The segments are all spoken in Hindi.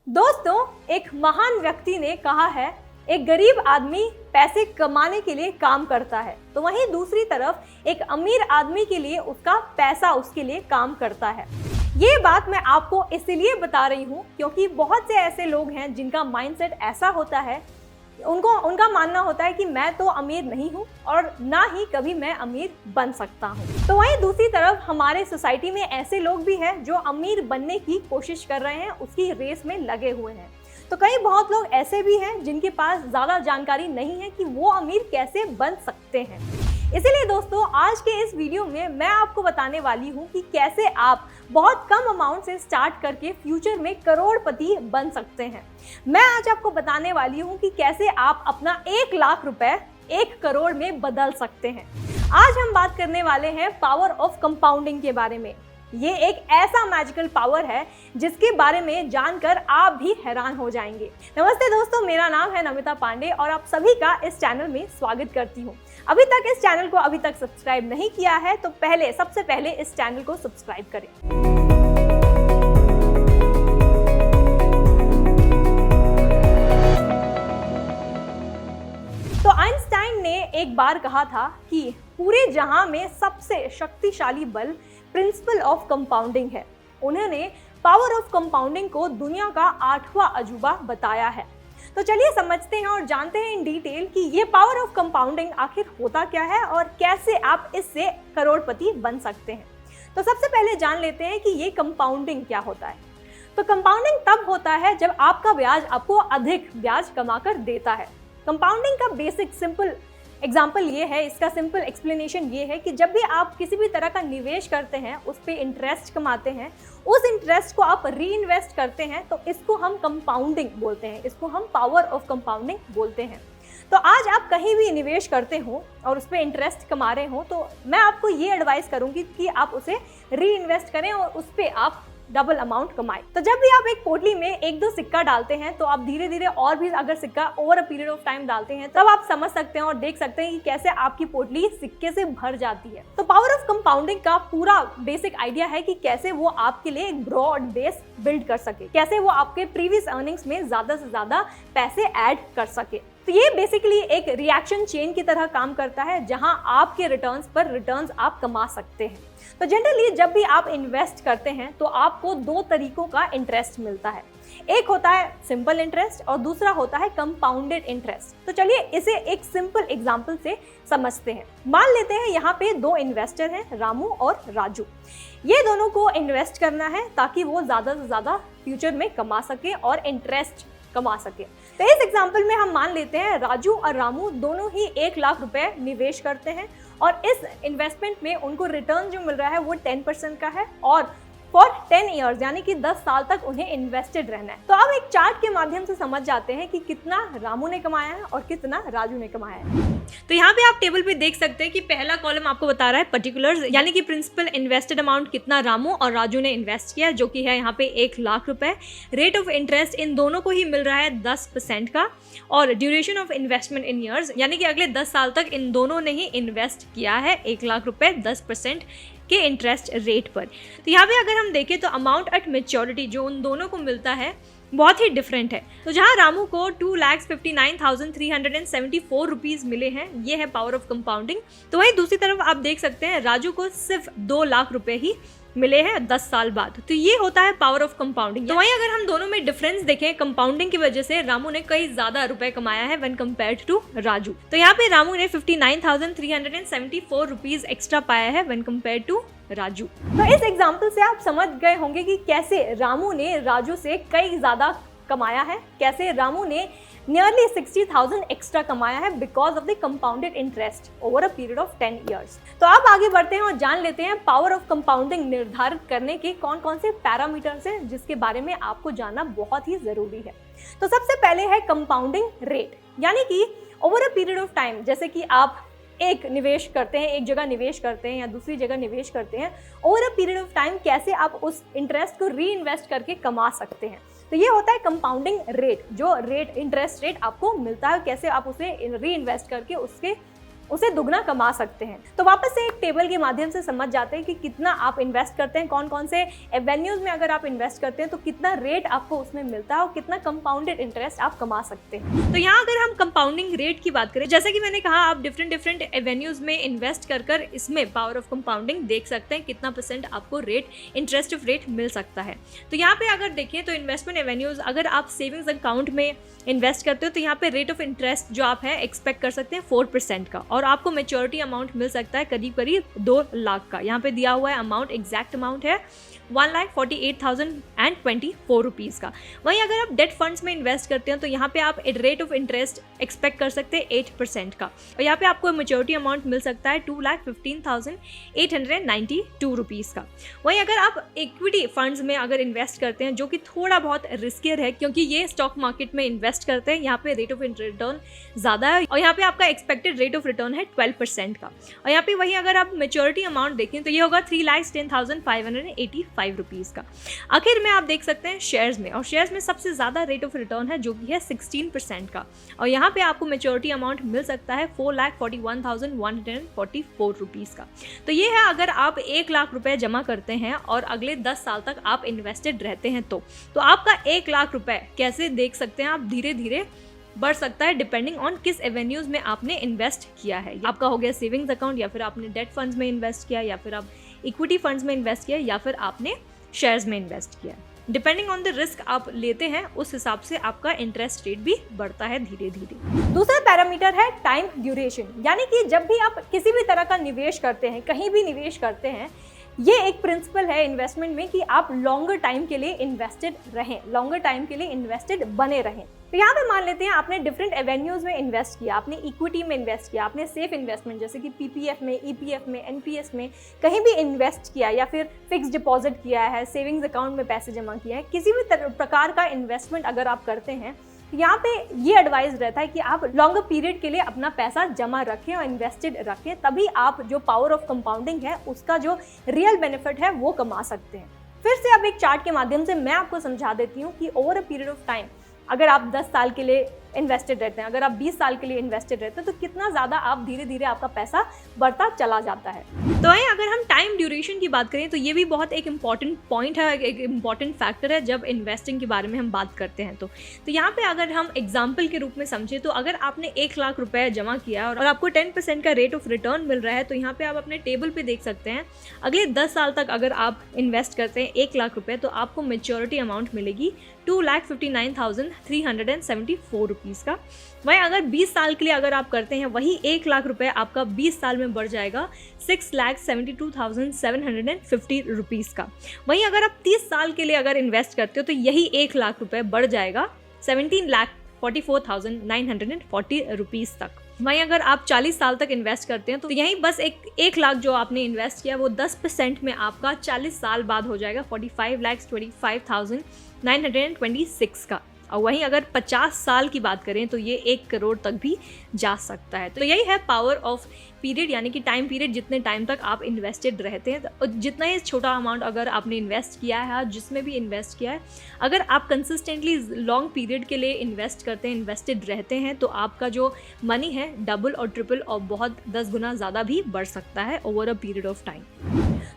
दोस्तों, एक महान व्यक्ति ने कहा है, एक गरीब आदमी पैसे कमाने के लिए काम करता है, तो वहीं दूसरी तरफ एक अमीर आदमी के लिए उसका पैसा उसके लिए काम करता है। ये बात मैं आपको इसलिए बता रही हूँ क्योंकि बहुत से ऐसे लोग हैं जिनका माइंडसेट ऐसा होता है, उनका मानना होता है कि मैं तो अमीर नहीं हूँ और ना ही कभी मैं अमीर बन सकता हूँ। तो वहीं दूसरी तरफ हमारे सोसाइटी में ऐसे लोग भी हैं जो अमीर बनने की कोशिश कर रहे हैं, उसकी रेस में लगे हुए हैं। तो कई बहुत लोग ऐसे भी हैं जिनके पास ज़्यादा जानकारी नहीं है कि वो अमीर कैसे बन सकते हैं। इसीलिए दोस्तों, आज के इस वीडियो में मैं आपको बताने वाली हूँ कि कैसे आप बहुत कम अमाउंट से स्टार्ट करके फ्यूचर में करोड़पति बन सकते हैं। मैं आज आपको बताने वाली हूँ कि कैसे आप अपना 1 लाख रुपए 1 करोड़ में बदल सकते हैं। आज हम बात करने वाले हैं पावर ऑफ कंपाउंडिंग के बारे में। ये एक ऐसा मैजिकल पावर है जिसके बारे में जानकर आप भी हैरान हो जाएंगे। नमस्ते दोस्तों, मेरा नाम है नमिता पांडे और आप सभी का इस चैनल में स्वागत करती हूँ। अभी तक इस चैनल को सब्सक्राइब नहीं किया है तो सबसे पहले इस चैनल को सब्सक्राइब करें। तो आइंस्टाइन ने एक बार कहा था कि पूरे जहां में सबसे शक्तिशाली बल प्रिंसिपल ऑफ कंपाउंडिंग है। उन्होंने पावर ऑफ कंपाउंडिंग को दुनिया का 8वां अजूबा बताया है। तो चलिए समझते हैं और जानते हैं इन डिटेल कि ये पावर ऑफ कंपाउंडिंग आखिर होता क्या है और कैसे आप इससे करोड़पति बन सकते हैं। तो सबसे पहले जान लेते हैं कि ये कंपाउंडिंग क्या होता है। तो कंपाउंडिंग तब होता है जब आपका ब्याज आपको अधिक ब्याज कमाकर देता है। कंपाउंडिंग का बेसिक सिंपल एग्जाम्पल ये है, इसका सिंपल एक्सप्लेनेशन ये है कि जब भी आप किसी भी तरह का निवेश करते हैं, उस पर इंटरेस्ट कमाते हैं, उस इंटरेस्ट को आप री इन्वेस्ट करते हैं, तो इसको हम कंपाउंडिंग बोलते हैं, इसको हम पावर ऑफ कंपाउंडिंग बोलते हैं। तो आज आप कहीं भी निवेश करते हो और उस पर इंटरेस्ट कमा रहे हो, तो मैं आपको ये एडवाइस करूंगी कि आप उसे री इन्वेस्ट करें और उस पर आप डबल अमाउंट कमाए। तो जब भी आप एक पोटली में 1-2 सिक्का डालते हैं, तो आप धीरे धीरे और भी अगर सिक्का over a period of time डालते हैं, तब आप समझ सकते हैं और देख सकते हैं कि कैसे आपकी पोटली सिक्के से भर जाती है। तो पावर ऑफ कंपाउंडिंग का पूरा बेसिक आइडिया है कि कैसे वो आपके लिए एक ब्रॉड बेस बिल्ड कर सके, कैसे वो आपके प्रीवियस अर्निंग्स में ज्यादा से ज्यादा पैसे ऐड कर सके। तो ये बेसिकली एक रिएक्शन चेन की तरह काम करता है, जहां आपके रिटर्न्स पर रिटर्न्स आप कमा सकते हैं। तो जनरली जब भी आप इन्वेस्ट करते हैं तो आपको 2 तरीकों का इंटरेस्ट मिलता है। एक होता है सिंपल इंटरेस्ट और दूसरा होता है कंपाउंडेड इंटरेस्ट। तो चलिए इसे एक सिंपल एग्जांपल से समझते हैं। मान लेते हैं यहाँ पे 2 इन्वेस्टर हैं, रामू और राजू। ये दोनों को इन्वेस्ट करना है ताकि वो ज़्यादा से ज़्यादा फ्यूचर में कमा सके और इंटरेस्ट कमा सके। तो इस एग्जांपल में हम मान लेते हैं राजू और रामू दोनों ही 1 लाख रुपए निवेश करते हैं और इस इन्वेस्टमेंट में उनको रिटर्न जो मिल रहा है वो 10% का है और फॉर 10 ईयर्स यानी कि 10 साल तक उन्हें इन्वेस्टेड रहना है। तो अब एक चार्ट के माध्यम से समझ जाते हैं कि कितना रामू ने कमाया है और कितना राजू ने कमाया है। तो यहाँ पे आप टेबल पे देख सकते हैं कि पहला कॉलम आपको बता रहा है पर्टिकुलर्स, यानी कि प्रिंसिपल इन्वेस्टेड अमाउंट कितना रामू और राजू ने इन्वेस्ट किया, जो कि है यहाँ पे 1 लाख रुपए। रेट ऑफ इंटरेस्ट इन दोनों को ही मिल रहा है 10% का और duration of investment in years, यानी कि अगले 10 साल तक इन दोनों ने ही इन्वेस्ट किया है 1 लाख रुपए 10% के इंटरेस्ट रेट पर। तो यहाँ पे अगर हम देखें तो अमाउंट एट मेच्योरिटी जो उन दोनों को मिलता है बहुत ही डिफरेंट है। तो जहाँ रामू को 2,59,374 रुपीज़ मिले हैं, ये है पावर ऑफ कंपाउंडिंग। तो वहीं दूसरी तरफ आप देख सकते हैं राजू को सिर्फ 2 लाख रुपए ही मिले हैं 10 साल बाद। तो ये होता है पावर ऑफ कंपाउंडिंग। तो वहीं अगर हम दोनों में डिफरेंस देखें, कंपाउंडिंग की वजह से रामू ने कई ज्यादा रुपए कमाया है व्हेन कंपेयर्ड टू राजू। तो यहाँ पे रामू ने 59,374 रुपीज एक्स्ट्रा पाया है व्हेन कंपेयर्ड टू राजू। तो इस एग्जाम्पल से आप समझ गए होंगे कि कैसे रामू ने राजू से कई ज्यादा कमाया है, कैसे रामू ने नियरली 60,000 एक्स्ट्रा कमाया है because of the compounded interest over a period of 10 years. तो अब आगे बढ़ते हैं और जान लेते हैं पावर ऑफ कंपाउंडिंग निर्धारित करने के कौन कौन से पैरामीटर्स हैं जिसके बारे में आपको जानना बहुत ही जरूरी है। तो सबसे पहले है कंपाउंडिंग रेट, यानी कि over a period of time, जैसे कि आप एक निवेश करते हैं, एक जगह निवेश करते हैं या दूसरी जगह निवेश करते हैं, over a period of time कैसे आप उस इंटरेस्ट को री इन्वेस्ट करके कमा सकते हैं। तो ये होता है कंपाउंडिंग रेट, जो रेट इंटरेस्ट रेट आपको मिलता है, कैसे आप उसे री इन्वेस्ट करके उसके उसे दुगना कमा सकते हैं। तो वापस से एक टेबल के माध्यम से समझ जाते हैं कि कितना आप इन्वेस्ट करते हैं, कौन कौन से एवेन्यूज में अगर आप इन्वेस्ट करते हैं तो कितना रेट आपको उसमें मिलता है और कितना कंपाउंडेड इंटरेस्ट आप कमा सकते हैं। तो यहाँ अगर हम कंपाउंडिंग रेट की बात करें, जैसे कि मैंने कहा आप डिफरेंट एवेन्यूज में इन्वेस्ट कर इसमें पावर ऑफ कंपाउंडिंग देख सकते हैं कितना परसेंट आपको रेट, इंटरेस्ट ऑफ रेट मिल सकता है। तो यहाँ पे अगर देखें तो इन्वेस्टमेंट एवेन्यूज, अगर आप सेविंग्स अकाउंट में इन्वेस्ट करते हो तो यहाँ पे रेट ऑफ इंटरेस्ट जो आप है एक्सपेक्ट कर सकते हैं 4% का, और आपको मेच्योरिटी अमाउंट मिल सकता है करीब 2 लाख का। यहाँ पे दिया हुआ है अमाउंट, एग्जैक्ट अमाउंट है 1,48,024 रुपीज़ का। वहीं अगर आप डेट फंड्स में इन्वेस्ट करते हैं तो यहाँ पे आप रेट ऑफ इंटरेस्ट एक्सपेक्ट कर सकते हैं 8% का, और यहाँ पे आपको मेच्योरिटी अमाउंट मिल सकता है 2,15,892 रुपीज़ का। वहीं अगर आप इक्विटी फंड्स में अगर इन्वेस्ट करते हैं, जो कि थोड़ा बहुत रिस्कियर है क्योंकि ये स्टॉक मार्केट में इन्वेस्ट करते हैं, यहाँ पे रेट ऑफ रिटर्न ज़्यादा है और यहाँ पे आपका एक्सपेक्टेड रेट ऑफ रिटर्न है 12% का। और यहाँ पे वहीं अगर आप मेच्योरिटी अमाउंट देखें तो ये होगा 3,10,585 रुपीज़ का। आखिर में आप देख सकते हैं शेयर्स में, और शेयर्स में सबसे ज़्यादा रेट ऑफ रिटर्न है जो कि है 16% का, और यहाँ पे आपको मेच्योरिटी अमाउंट मिल सकता है 4,41,144 रुपीज़ का। तो ये है अगर आप 1 लाख रुपए जमा करते हैं और अगले 10 साल तक आप इन्वेस्टेड रहते हैं तो आपका 1 लाख रुपए कैसे देख सकते हैं आप धीरे धीरे बढ़ सकता है डिपेंडिंग ऑन किस एवेन्यूज में आपने इन्वेस्ट किया है। आपका हो गया सेविंग्स अकाउंट, या फिर आपने डेट फंड्स में इन्वेस्ट किया, या फिर आप इक्विटी फंड्स में इन्वेस्ट किया, या फिर आपने शेयर्स में इन्वेस्ट किया। डिपेंडिंग ऑन द रिस्क आप लेते हैं उस हिसाब से आपका इंटरेस्ट रेट भी बढ़ता है धीरे धीरे। दूसरा पैरामीटर है टाइम ड्यूरेशन, यानी कि जब भी आप किसी भी तरह का निवेश करते हैं, कहीं भी निवेश करते हैं, ये एक प्रिंसिपल है इन्वेस्टमेंट में कि आप लॉन्गर टाइम के लिए इन्वेस्टेड रहें, लॉन्गर टाइम के लिए इन्वेस्टेड बने रहें। तो यहाँ पे मान लेते हैं आपने डिफरेंट एवेन्यूज में इन्वेस्ट किया, आपने इक्विटी में इन्वेस्ट किया, आपने सेफ इन्वेस्टमेंट जैसे कि पीपीएफ में, ईपीएफ में, एनपीएस में कहीं भी इन्वेस्ट किया, या फिर फिक्स डिपॉजिट किया है, सेविंग्स अकाउंट में पैसे जमा किया है, किसी भी प्रकार का इन्वेस्टमेंट अगर आप करते हैं, यहाँ पे ये एडवाइस रहता है कि आप लॉन्गर पीरियड के लिए अपना पैसा जमा रखें और इन्वेस्टेड रखें, तभी आप जो पावर ऑफ कंपाउंडिंग है उसका जो रियल बेनिफिट है वो कमा सकते हैं। फिर से अब एक चार्ट के माध्यम से मैं आपको समझा देती हूँ कि over a period of time अगर आप 10 साल के लिए इन्वेस्टेड रहते हैं, अगर आप 20 साल के लिए इन्वेस्टेड रहते हैं, तो कितना ज़्यादा आप धीरे धीरे आपका पैसा बढ़ता चला जाता है। तो वहीं अगर हम टाइम ड्यूरेशन की बात करें तो ये भी बहुत एक इम्पॉर्टेंट पॉइंट है, एक इम्पॉर्टेंट फैक्टर है जब इन्वेस्टिंग के बारे में हम बात करते हैं। तो यहाँ पे अगर हम एग्जाम्पल के रूप में समझें तो अगर आपने 1 लाख रुपए जमा किया और आपको 10% का रेट ऑफ रिटर्न मिल रहा है, तो यहाँ पे आप अपने टेबल पे देख सकते हैं अगले 10 साल तक अगर आप इन्वेस्ट करते हैं 1 लाख रुपए, तो आपको मेच्योरिटी अमाउंट मिलेगी 2,59,374 रुपीज़ का। वहीं अगर 20 साल के लिए अगर आप करते हैं वही 1 लाख रुपए आपका 20 साल में बढ़ जाएगा 6,72,750 रुपीज़ का। वहीं अगर आप 30 साल के लिए अगर इन्वेस्ट करते हो तो यही 1 लाख रुपए बढ़ जाएगा 17,44,940 रुपीज़ तक। वहीं अगर आप 40 साल तक इन्वेस्ट करते हैं तो यही बस 1 लाख जो आपने इन्वेस्ट किया वो 10% में आपका 40 साल बाद हो जाएगा 45,25,926 का। और वहीं अगर 50 साल की बात करें तो ये 1 करोड़ तक भी जा सकता है। तो यही है पावर ऑफ पीरियड, यानी कि टाइम पीरियड, जितने टाइम तक आप इन्वेस्टेड रहते हैं और जितना ही छोटा अमाउंट अगर आपने इन्वेस्ट किया है, जिसमें भी इन्वेस्ट किया है, अगर आप कंसिस्टेंटली लॉन्ग पीरियड के लिए इन्वेस्ट करते हैं, इन्वेस्टेड रहते हैं, तो आपका जो मनी है डबल और ट्रिपल और बहुत 10 गुना ज़्यादा भी बढ़ सकता है over a period of time.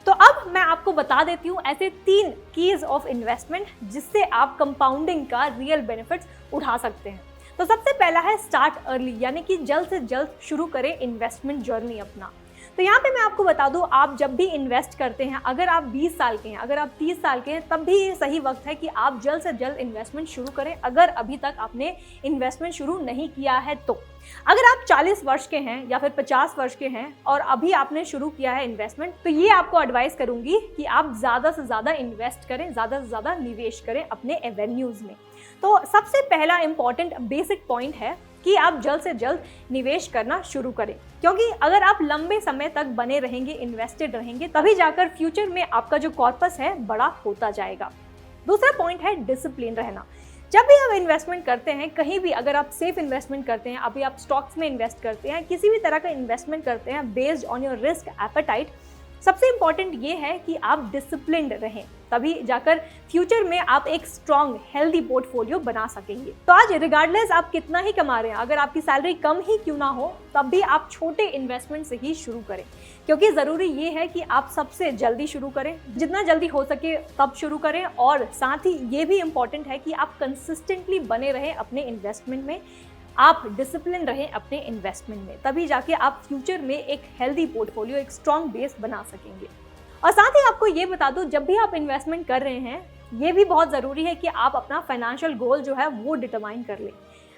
तो अब मैं आपको बता देती हूँ ऐसे 3 कीज ऑफ इन्वेस्टमेंट जिससे आप कंपाउंडिंग का रियल बेनिफिट्स उठा सकते हैं। तो सबसे पहला है स्टार्ट अर्ली, यानी कि जल्द से जल्द शुरू करें इन्वेस्टमेंट जर्नी अपना। तो यहाँ पे मैं आपको बता दूँ, आप जब भी इन्वेस्ट करते हैं, अगर आप 20 साल के हैं, अगर आप 30 साल के हैं, तब भी ये सही वक्त है कि आप जल्द से जल्द इन्वेस्टमेंट शुरू करें अगर अभी तक आपने इन्वेस्टमेंट शुरू नहीं किया है तो। अगर आप 40 वर्ष के हैं या फिर 50 वर्ष के हैं और अभी आपने शुरू किया है इन्वेस्टमेंट, तो ये आपको एडवाइस करूंगी कि आप ज़्यादा से ज़्यादा इन्वेस्ट करें, ज़्यादा से ज़्यादा निवेश करें अपने एवेन्यूज़ में। तो सबसे पहला इंपॉर्टेंट बेसिक पॉइंट है कि आप जल्द से जल्द निवेश करना शुरू करें, क्योंकि अगर आप लंबे समय तक बने रहेंगे, इन्वेस्टेड रहेंगे, तभी जाकर फ्यूचर में आपका जो कॉर्पस है बड़ा होता जाएगा। दूसरा पॉइंट है डिसिप्लिन रहना। जब भी आप इन्वेस्टमेंट करते हैं, कहीं भी अगर आप सेफ इन्वेस्टमेंट करते हैं, अभी आप स्टॉक्स में इन्वेस्ट करते हैं, किसी भी तरह का इन्वेस्टमेंट करते हैं based on your risk appetite, सबसे इंपॉर्टेंट ये है कि आप डिसिप्लिन्ड रहें, तभी जाकर फ्यूचर में आप एक स्ट्रॉन्ग हेल्दी पोर्टफोलियो बना सकेंगे। तो आज रिगार्डलेस आप कितना ही कमा रहे हैं, अगर आपकी सैलरी कम ही क्यों ना हो, तब भी आप छोटे इन्वेस्टमेंट से ही शुरू करें, क्योंकि ज़रूरी ये है कि आप सबसे जल्दी शुरू करें, जितना जल्दी हो सके तब शुरू करें। और साथ ही ये भी इम्पॉर्टेंट है कि आप कंसिस्टेंटली बने रहें अपने इन्वेस्टमेंट में, आप डिसिप्लिन रहें अपने इन्वेस्टमेंट में, तभी जाके आप फ्यूचर में एक हेल्दी पोर्टफोलियो, एक स्ट्रॉन्ग बेस बना सकेंगे। और साथ ही आपको ये बता दूं, जब भी आप इन्वेस्टमेंट कर रहे हैं, ये भी बहुत ज़रूरी है कि आप अपना फाइनेंशियल गोल जो है वो डिटरमाइन कर लें।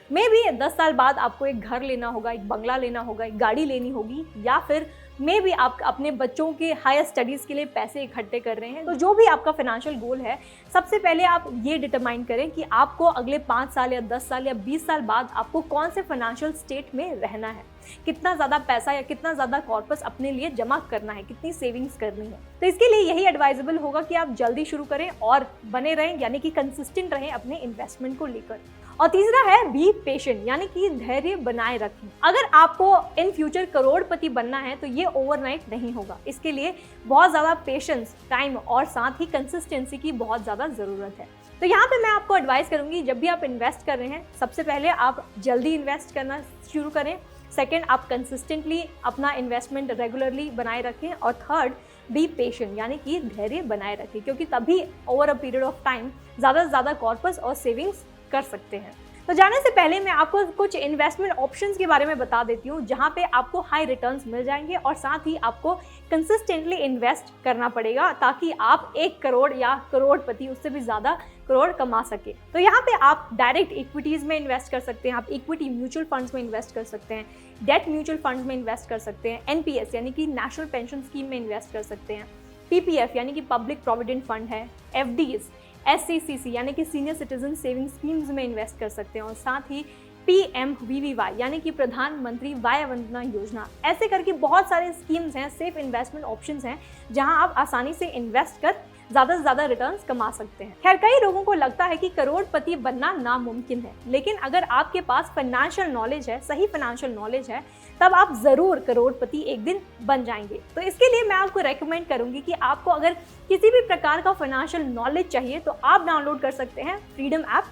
मे बी 10 साल बाद आपको एक घर लेना होगा, एक बंगला लेना होगा, एक गाड़ी लेनी होगी, या फिर मे बी आप अपने बच्चों के हायर स्टडीज़ के लिए पैसे इकट्ठे कर रहे हैं। तो जो भी आपका फाइनेंशियल गोल है, सबसे पहले आप ये डिटरमाइन करें कि आपको अगले 5 साल या 10 साल या 20 साल बाद आपको कौन से फाइनेंशियल स्टेट में रहना है, कितना ज़्यादा पैसा या कितना ज़्यादा कॉर्पस अपने लिए जमा करना है, कितनी सेविंग्स करनी है। तो इसके लिए यही एडवाइजेबल होगा कि आप जल्दी शुरू करें और बने रहें, यानी कि कंसिस्टेंट रहें अपने इन्वेस्टमेंट को लेकर। और तीसरा है बी पेशेंट, यानी कि धैर्य बनाए रखें। अगर आपको इन फ्यूचर करोड़पति बनना है तो ये ओवरनाइट नहीं होगा, इसके लिए बहुत ज़्यादा पेशेंस, टाइम और साथ ही कंसिस्टेंसी की बहुत ज़्यादा ज़रूरत है। तो यहाँ पे मैं आपको एडवाइस करूँगी, जब भी आप इन्वेस्ट कर रहे हैं, सबसे पहले आप जल्दी इन्वेस्ट करना शुरू करें। सेकेंड, आप कंसिस्टेंटली अपना इन्वेस्टमेंट रेगुलरली बनाए रखें। और थर्ड, बी पेशेंट, यानी कि धैर्य बनाए रखें, क्योंकि तभी over a period of time ज़्यादा से ज़्यादा कॉर्पस और सेविंग्स कर सकते हैं। तो जाने से पहले मैं आपको कुछ इन्वेस्टमेंट ऑप्शंस के बारे में बता देती हूँ, जहाँ पे आपको हाई रिटर्न्स मिल जाएंगे और साथ ही आपको कंसिस्टेंटली इन्वेस्ट करना पड़ेगा, ताकि आप 1 करोड़ या करोड़पति, उससे भी ज़्यादा करोड़ कमा सके। तो यहाँ पे आप डायरेक्ट इक्विटीज़ में इन्वेस्ट कर सकते हैं, आप इक्विटी म्यूचुअल फंड्स में इन्वेस्ट कर सकते हैं, डेट म्यूचुअल फंड्स में इन्वेस्ट कर सकते हैं, एनपीएस यानी कि नेशनल पेंशन स्कीम में इन्वेस्ट कर सकते हैं, पीपीएफ यानी कि पब्लिक प्रोविडेंट फंड है, एफडीज, SCCC यानी कि सीनियर सिटीजन सेविंग स्कीम्स में इन्वेस्ट कर सकते हैं, और साथ ही PMVVY यानी कि प्रधानमंत्री वय वंदना योजना। ऐसे करके बहुत सारे स्कीम्स हैं, सेफ इन्वेस्टमेंट ऑप्शंस हैं, जहां आप आसानी से इन्वेस्ट कर ज़्यादा से ज़्यादा रिटर्न्स कमा सकते हैं। खैर, कई लोगों को लगता है कि करोड़पति बनना नामुमकिन है, लेकिन अगर आपके पास फाइनेंशियल नॉलेज है, सही फाइनेंशियल नॉलेज है, तब आप ज़रूर करोड़पति एक दिन बन जाएंगे। तो इसके लिए मैं आपको रेकमेंड करूंगी कि आपको अगर किसी भी प्रकार का फाइनेंशियल नॉलेज चाहिए तो आप डाउनलोड कर सकते हैं फ्रीडम ऐप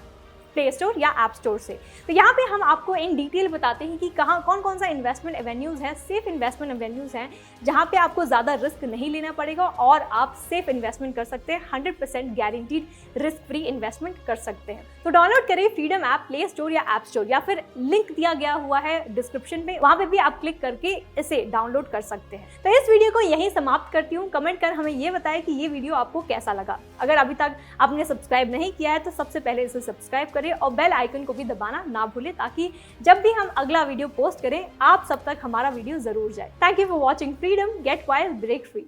प्ले स्टोर या ऐप स्टोर से। तो यहाँ पे हम आपको इन डिटेल बताते हैं कि कहाँ कौन कौन सा इन्वेस्टमेंट एवेन्यूज़ हैं, सेफ इन्वेस्टमेंट एवेन्यूज़ हैं, जहाँ पे आपको ज़्यादा रिस्क नहीं लेना पड़ेगा और आप सेफ इन्वेस्टमेंट कर सकते हैं, 100% गारंटीड रिस्क फ्री इन्वेस्टमेंट कर सकते हैं। तो डाउनलोड करें फ्रीडम ऐप प्ले स्टोर या ऐप स्टोर, या फिर लिंक दिया गया हुआ है डिस्क्रिप्शन में, वहाँ पे भी आप क्लिक करके इसे डाउनलोड कर सकते हैं। तो इस वीडियो को यहीं समाप्त करती हूँ। कमेंट कर हमें ये बताएं कि ये वीडियो आपको कैसा लगा। अगर अभी तक आपने सब्सक्राइब नहीं किया है तो सबसे पहले इसे सब्सक्राइब करें और बेल आइकन को भी दबाना ना भूलें, ताकि जब भी हम अगला वीडियो पोस्ट करें आप सब तक हमारा वीडियो जरूर जाए। Thank you for watching freedom, get wild, break free.